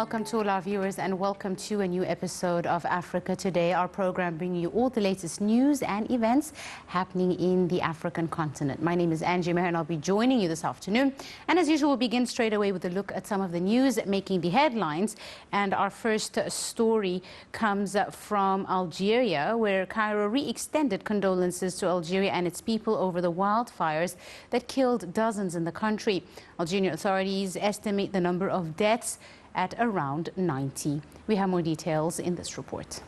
welcome to all our viewers and welcome to a new episode of Africa Today, our program bringing you all the latest news and events happening in the African continent. My name is Angie Meher and I'll be joining you this afternoon. And as usual, we'll begin straight away with a look at some of the news making the headlines. And our first story comes from Algeria, where Cairo re-extended condolences to Algeria and its people over the wildfires that killed dozens in the country. Algerian authorities estimate the number of deaths at around 90. We have more details in this report.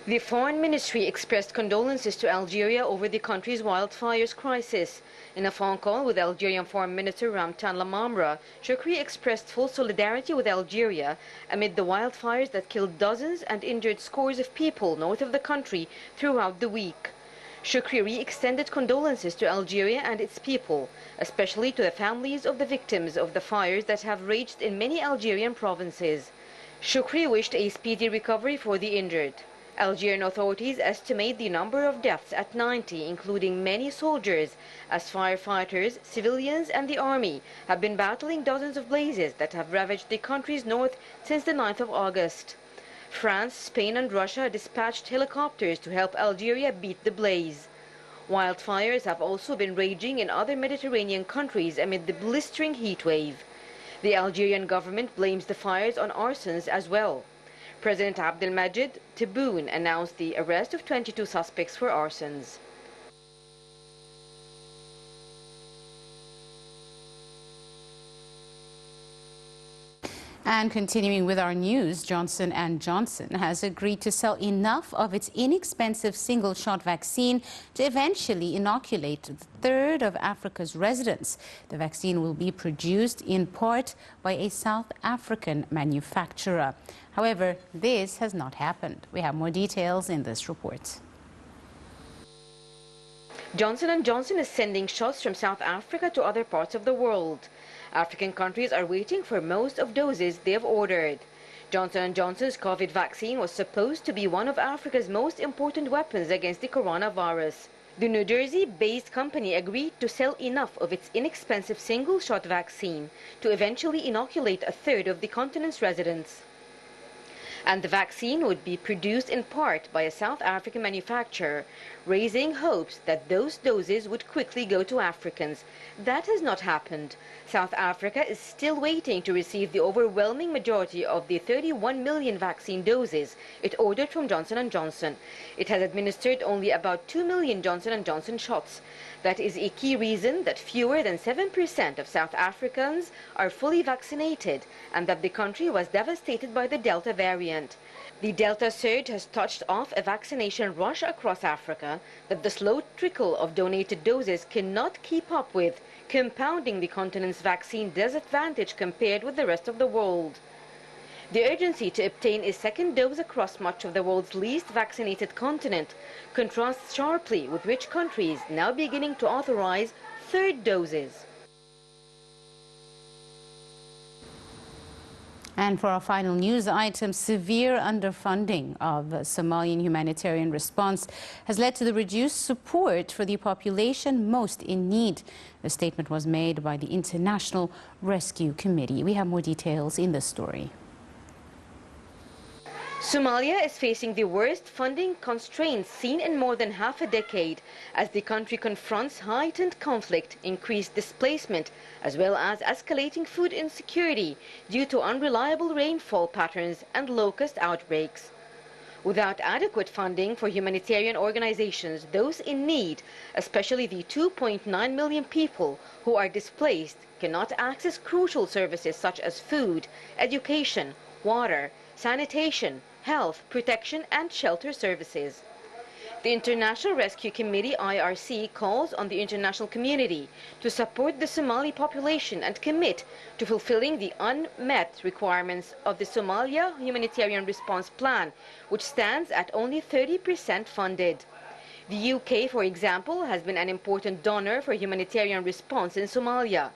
The Foreign Ministry expressed condolences to Algeria over the country's wildfires crisis. In a phone call with Algerian Foreign Minister Ramtan Lamamra, Shukri expressed full solidarity with Algeria amid the wildfires that killed dozens and injured scores of people north of the country throughout the week. Shukri re-extended condolences to Algeria and its people, especially to the families of the victims of the fires that have raged in many Algerian provinces. Shukri wished a speedy recovery for the injured. Algerian authorities estimate the number of deaths at 90, including many soldiers, as firefighters, civilians and the army have been battling dozens of blazes that have ravaged the country's north since the 9th of August. France, Spain and Russia dispatched helicopters to help Algeria beat the blaze. Wildfires have also been raging in other Mediterranean countries amid the blistering heat wave. The Algerian government blames the fires on arsons as well. President Abdelmadjid Tebboune announced the arrest of 22 suspects for arsons. And continuing with our news, Johnson & Johnson has agreed to sell enough of its inexpensive single-shot vaccine to eventually inoculate a third of Africa's residents. The vaccine will be produced in part by a South African manufacturer. However, this has not happened. We have more details in this report. Johnson & Johnson is sending shots from South Africa to other parts of the world. African countries are waiting for most of doses they have ordered. Johnson & Johnson's COVID vaccine was supposed to be one of Africa's most important weapons against the coronavirus. The New Jersey-based company agreed to sell enough of its inexpensive single-shot vaccine to eventually inoculate a third of the continent's residents. And the vaccine would be produced in part by a South African manufacturer, raising hopes that those doses would quickly go to Africans. That has not happened. South Africa is still waiting to receive the overwhelming majority of the 31 million vaccine doses it ordered from Johnson & Johnson. It has administered only about 2 million Johnson & Johnson shots. That is a key reason that fewer than 7% of South Africans are fully vaccinated and that the country was devastated by the Delta variant. The Delta surge has touched off a vaccination rush across Africa that the slow trickle of donated doses cannot keep up with, compounding the continent's vaccine disadvantage compared with the rest of the world. The urgency to obtain a second dose across much of the world's least vaccinated continent contrasts sharply with rich countries now beginning to authorize third doses. And for our final news item, severe underfunding of Somalian humanitarian response has led to the reduced support for the population most in need. The statement was made by the International Rescue Committee. We have more details in this story. Somalia is facing the worst funding constraints seen in more than half a decade as the country confronts heightened conflict, increased displacement, as well as escalating food insecurity due to unreliable rainfall patterns and locust outbreaks. Without adequate funding for humanitarian organizations, those in need, especially the 2.9 million people who are displaced, cannot access crucial services such as food, education, water, sanitation, health, protection and shelter services. The International Rescue Committee, IRC, calls on the international community to support the Somali population and commit to fulfilling the unmet requirements of the Somalia Humanitarian Response Plan, which stands at only 30% funded. The UK, for example, has been an important donor for humanitarian response in Somalia.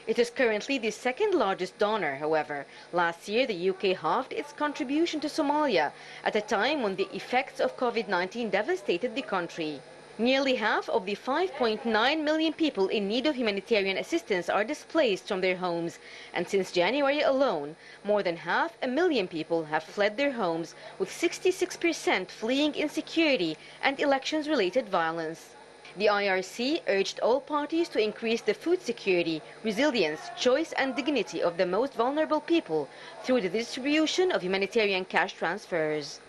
It is currently the second largest donor, however. Last year, the UK halved its contribution to Somalia at a time when the effects of COVID-19 devastated the country. Nearly half of the 5.9 million people in need of humanitarian assistance are displaced from their homes, and since January alone, more than 500,000 people have fled their homes, with 66% fleeing insecurity and elections-related violence. The IRC urged all parties to increase the food security, resilience, choice and dignity of the most vulnerable people through the distribution of humanitarian cash transfers.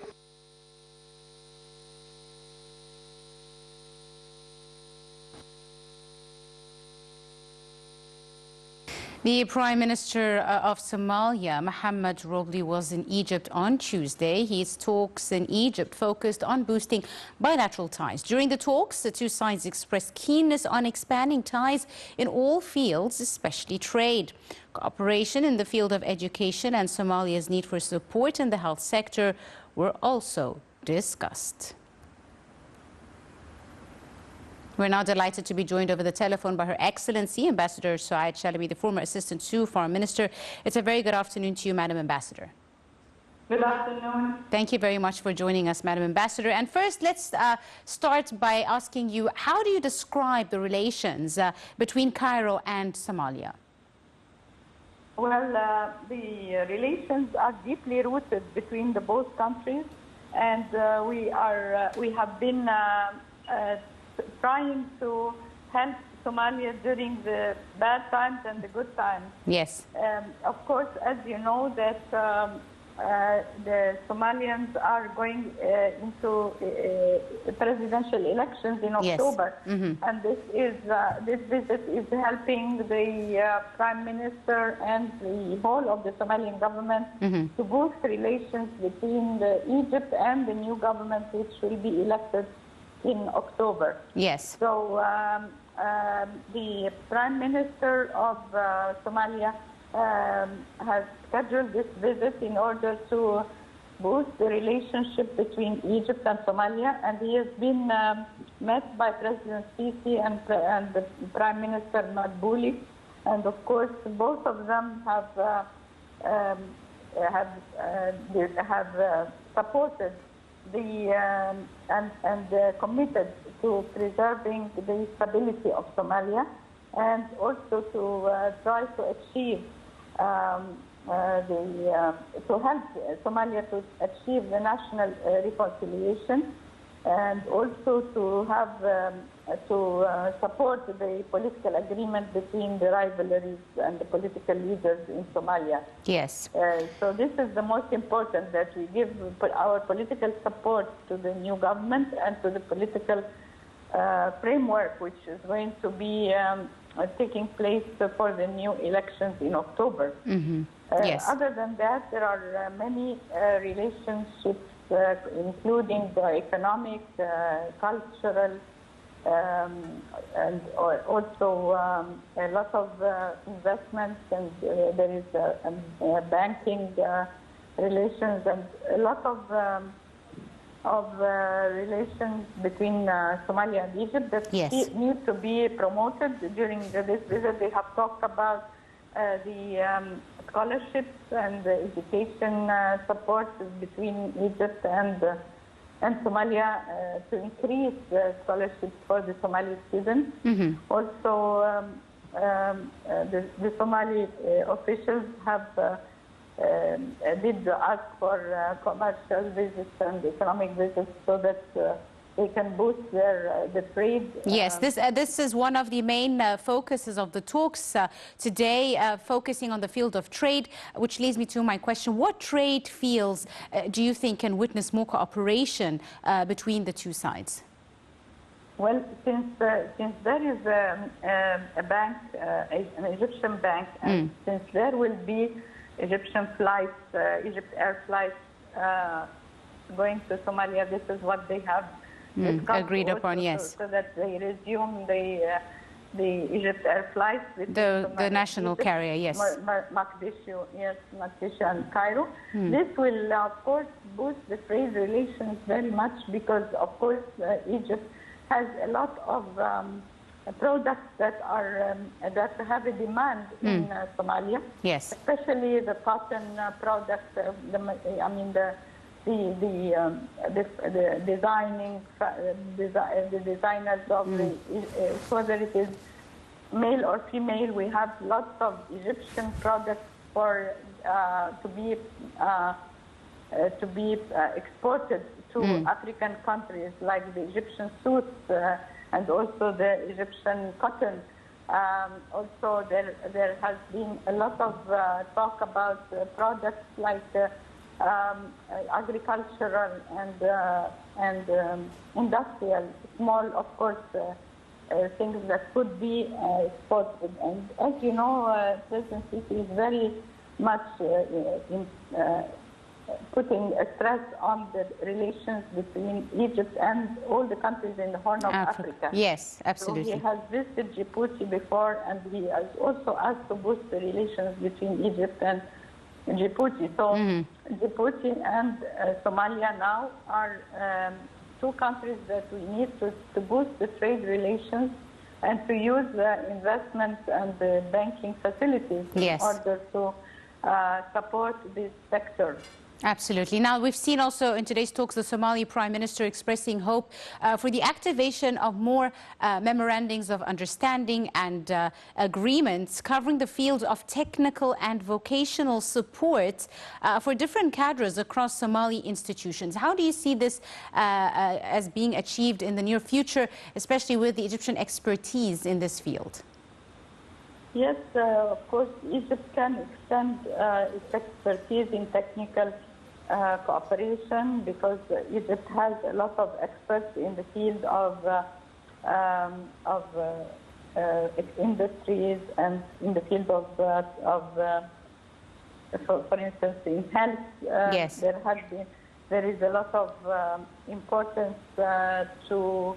The Prime Minister of Somalia, Mohamed Roble, was in Egypt on Tuesday. His talks in Egypt focused on boosting bilateral ties. During the talks, the two sides expressed keenness on expanding ties in all fields, especially trade. Cooperation in the field of education and Somalia's need for support in the health sector were also discussed. We're now delighted to be joined over the telephone by Her Excellency Ambassador Suaid Shalaby, the former Assistant to Foreign Minister. It's a very good afternoon to you, Madam Ambassador. Good afternoon. Thank you very much for joining us, Madam Ambassador. And first, let's start by asking you, how do you describe the relations between Cairo and Somalia? Well, the relations are deeply rooted between the both countries, and we have been trying to help Somalia during the bad times and the good times. Yes. Of course, as you know, that the Somalians are going into presidential elections in October, yes. Mm-hmm. and this visit is helping the Prime Minister and the whole of the Somalian government mm-hmm. to boost relations between Egypt and the new government, which will be elected in October. Yes. So the Prime Minister of Somalia has scheduled this visit in order to boost the relationship between Egypt and Somalia, and he has been met by President Sisi and the Prime Minister Madbouli, and of course both of them have supported and committed to preserving the stability of Somalia, and also to try to achieve to help Somalia to achieve the national reconciliation, and also to have support the political agreement between the rivalries and the political leaders in Somalia. Yes. So this is the most important, that we give our political support to the new government and to the political framework which is going to be taking place for the new elections in October. Mm-hmm. Yes. Other than that, there are many relationships, including the economic, cultural, and also a lot of investments, and there is banking relations, and a lot of relations between Somalia and Egypt that yes. need to be promoted during this visit. They have talked about the scholarships and the education support between Egypt and Somalia to increase scholarships for the Somali students. Mm-hmm. Also, the Somali officials have did ask for commercial visits and economic visits so that they can boost the trade. Yes, this is one of the main focuses of the talks today, focusing on the field of trade, which leads me to my question. What trade fields do you think can witness more cooperation between the two sides? Well, since there is a bank, an Egyptian bank, and since there will be Egyptian flights, Egypt Air flights going to Somalia, this is what they have agreed upon, yes. So that they resume the Egypt Air flights with the national Egypt, carrier, yes. Mogadishu, yes, Mogadishu and Cairo. This will, of course, boost the trade relations very much, because, of course, Egypt has a lot of products that are that have a demand in Somalia. Yes. Especially the cotton products. the designers of whether it is male or female. We have lots of Egyptian products for to be exported to African countries, like the Egyptian suits and also the Egyptian cotton. Also, there has been a lot of talk about products like agricultural and industrial, small, of course, things that could be exported. And as you know, President Sisi is very much putting a stress on the relations between Egypt and all the countries in the Horn of Africa. Yes, absolutely. So he has visited Djibouti before, and he has also asked to boost the relations between Egypt and Djibouti. So Djibouti and Somalia now are two countries that we need to boost the trade relations and to use the investment and the banking facilities in order to support this sector. Absolutely. Now, we've seen also in today's talks the Somali Prime Minister expressing hope for the activation of more memorandums of understanding and agreements covering the fields of technical and vocational support for different cadres across Somali institutions. How do you see this as being achieved in the near future, especially with the Egyptian expertise in this field? Yes, of course, Egypt can extend its expertise in technical cooperation, because Egypt has a lot of experts in the field of industries and in the field of for instance, in health. There is a lot of importance to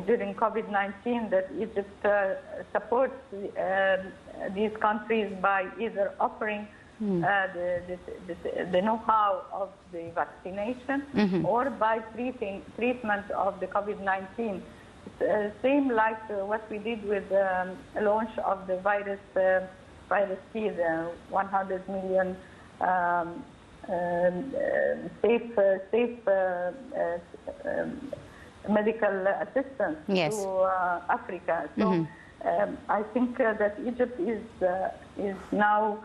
during COVID-19 that Egypt supports these countries by either offering the know-how of the vaccination or by treatment of the COVID-19. Same like what we did with the launch of the virus C, the 100 million safe medical assistance to Africa. So I think that Egypt is now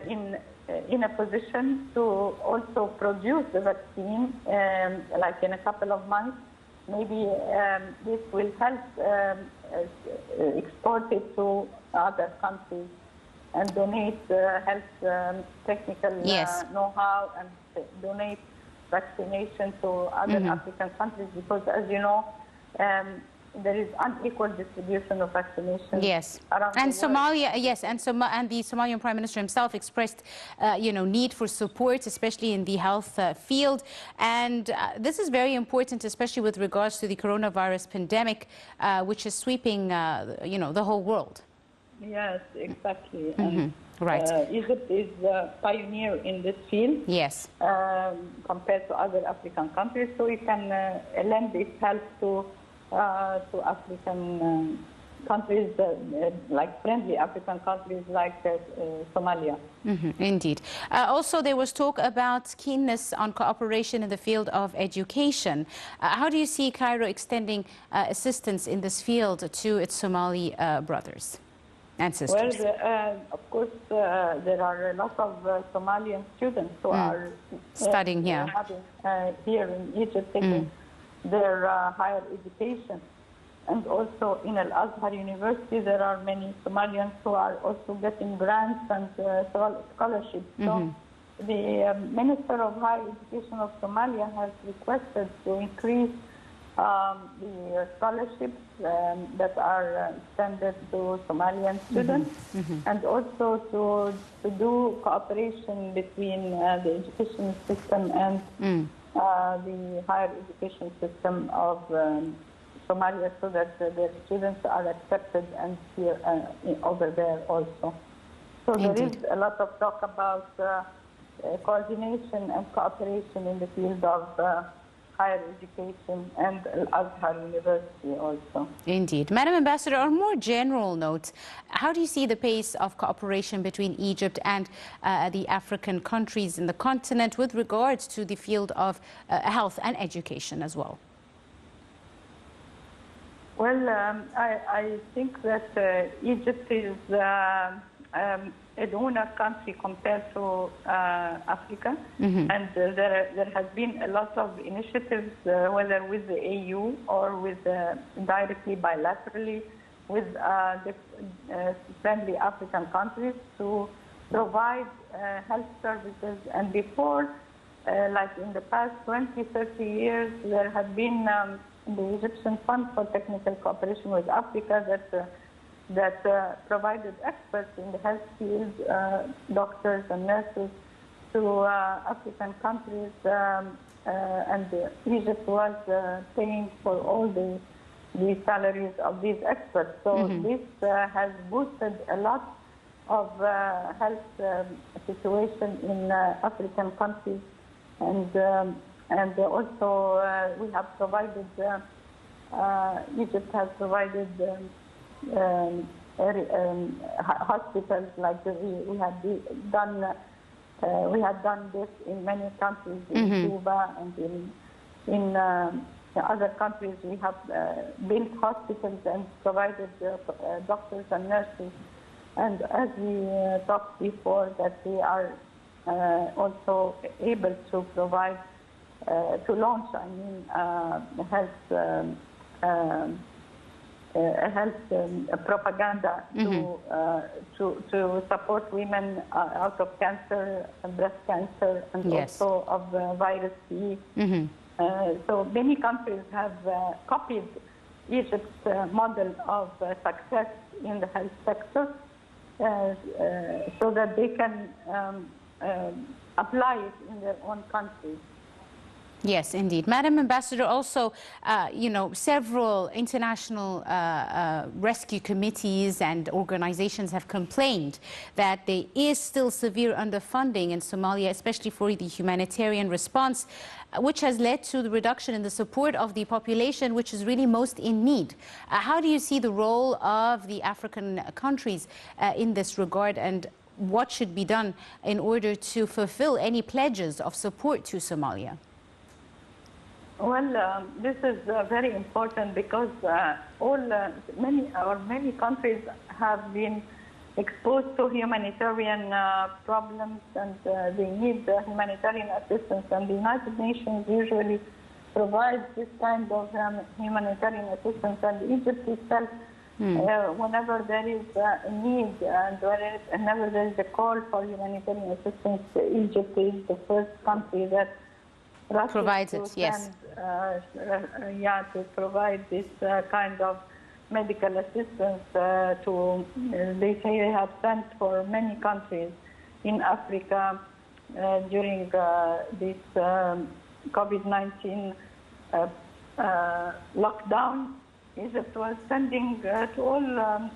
in a position to also produce the vaccine, like in a couple of months. Maybe this will help export it to other countries and donate health technical know-how and donate vaccination to other African countries, because, as you know, there is unequal distribution of vaccination. Around and the Somalia, world. and the Somalian Prime Minister himself expressed, need for support, especially in the health field. And this is very important, especially with regards to the coronavirus pandemic, which is sweeping, the whole world. Yes, exactly. Right. Egypt is a pioneer in this field. Yes. Compared to other African countries, so it can lend its help to African countries, like friendly African countries like Somalia. Indeed. Also, there was talk about keenness on cooperation in the field of education. How do you see Cairo extending assistance in this field to its Somali brothers and sisters? Well, of course, there are a lot of Somalian students who are studying here. Here in Egypt, taking their higher education. And also in Al-Azhar University, there are many Somalians who are also getting grants and scholarships. So the Minister of Higher Education of Somalia has requested to increase the scholarships that are extended to Somalian students, and also to do cooperation between the education system and the higher education system of Somalia, so that their students are accepted and here over there also. So there is a lot of talk about coordination and cooperation in the field of higher education, and Al-Azhar University also. Indeed. Madam Ambassador, on a more general note, how do you see the pace of cooperation between Egypt and the African countries in the continent with regards to the field of health and education as well? Well, I think that Egypt is a donor country compared to Africa, and there has been a lot of initiatives, whether with the AU or with directly bilaterally with the friendly African countries to provide health services. And before, like in the past 20, 30 years, there had been the Egyptian Fund for Technical Cooperation with Africa that provided experts in the health field, doctors and nurses, to African countries, and Egypt was paying for all the salaries of these experts. So this has boosted a lot of health situation in African countries, and also we have provided, Egypt has provided hospitals, like we had done this in many countries, in Cuba and in other countries. We have built hospitals and provided doctors and nurses. And as we talked before, that we are also able to provide, to launch, health propaganda to support women out of cancer, breast cancer, and also of virus C. So many countries have copied Egypt's model of success in the health sector, so that they can apply it in their own countries. Yes, indeed. Madam Ambassador, also, several international rescue committees and organizations have complained that there is still severe underfunding in Somalia, especially for the humanitarian response, which has led to the reduction in the support of the population, which is really most in need. How do you see the role of the African countries in this regard, and what should be done in order to fulfill any pledges of support to Somalia? Well, this is very important because many countries have been exposed to humanitarian problems, and they need humanitarian assistance. And the United Nations usually provides this kind of humanitarian assistance. And Egypt itself, whenever there is a need and whenever there is a call for humanitarian assistance, Egypt is the first country that provides it, yes. To provide this kind of medical assistance they say they have sent for many countries in Africa during this COVID-19 lockdown. Egypt was sending to all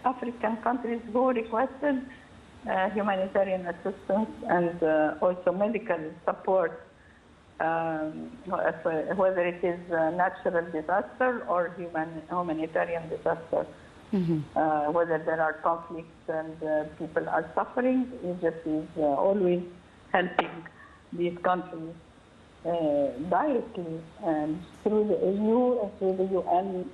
African countries who requested humanitarian assistance and also medical support. Whether it is a natural disaster or humanitarian disaster, whether there are conflicts and people are suffering, Egypt is always helping these countries directly, and through the AU and through the UN.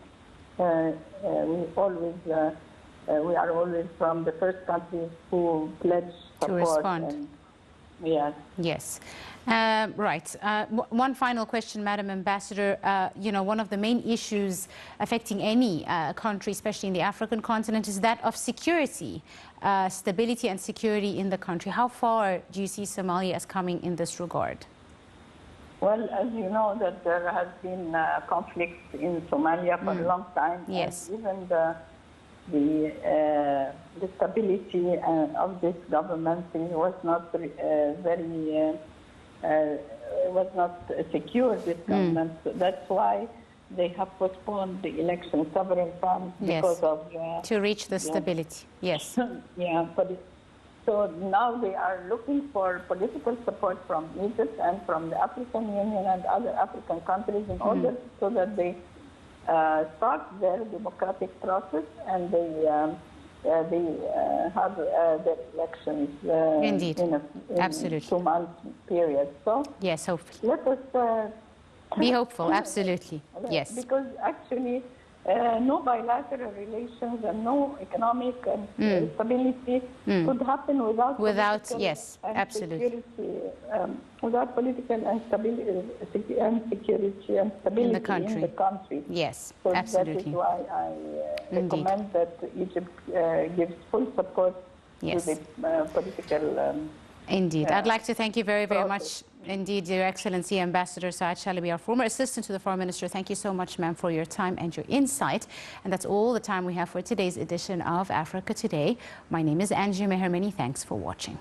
We are always from the first countries who pledge support. To respond. Yes. Right. One final question, Madam Ambassador. One of the main issues affecting any country, especially in the African continent, is that of security, stability and security in the country. How far do you see Somalia as coming in this regard? Well, as you know, that there has been conflict in Somalia for a long time. Yes. And even the stability of this government was not was not secure, this government. So that's why they have postponed the election several times because of... to reach the stability, yes. Yeah, So now they are looking for political support from Egypt and from the African Union and other African countries in order so that they start their democratic process and they have their elections Indeed. in Absolutely. 2 month period. So Yes, hopefully. let us Be hopeful, absolutely. Yes. because actually no bilateral relations and no economic stability could happen without political yes, and absolutely. security, without political and stability and security and stability In the country. Yes, So absolutely. that is why I recommend that Egypt gives full support Yes. to the political. Indeed. I'd like to thank you very, very process. much indeed, Your Excellency, Ambassador Saad Chalabi, our former assistant to the Foreign Minister. Thank you so much, ma'am, for your time and your insight. And that's all the time we have for today's edition of Africa Today. My name is Angie Meher. Many thanks for watching.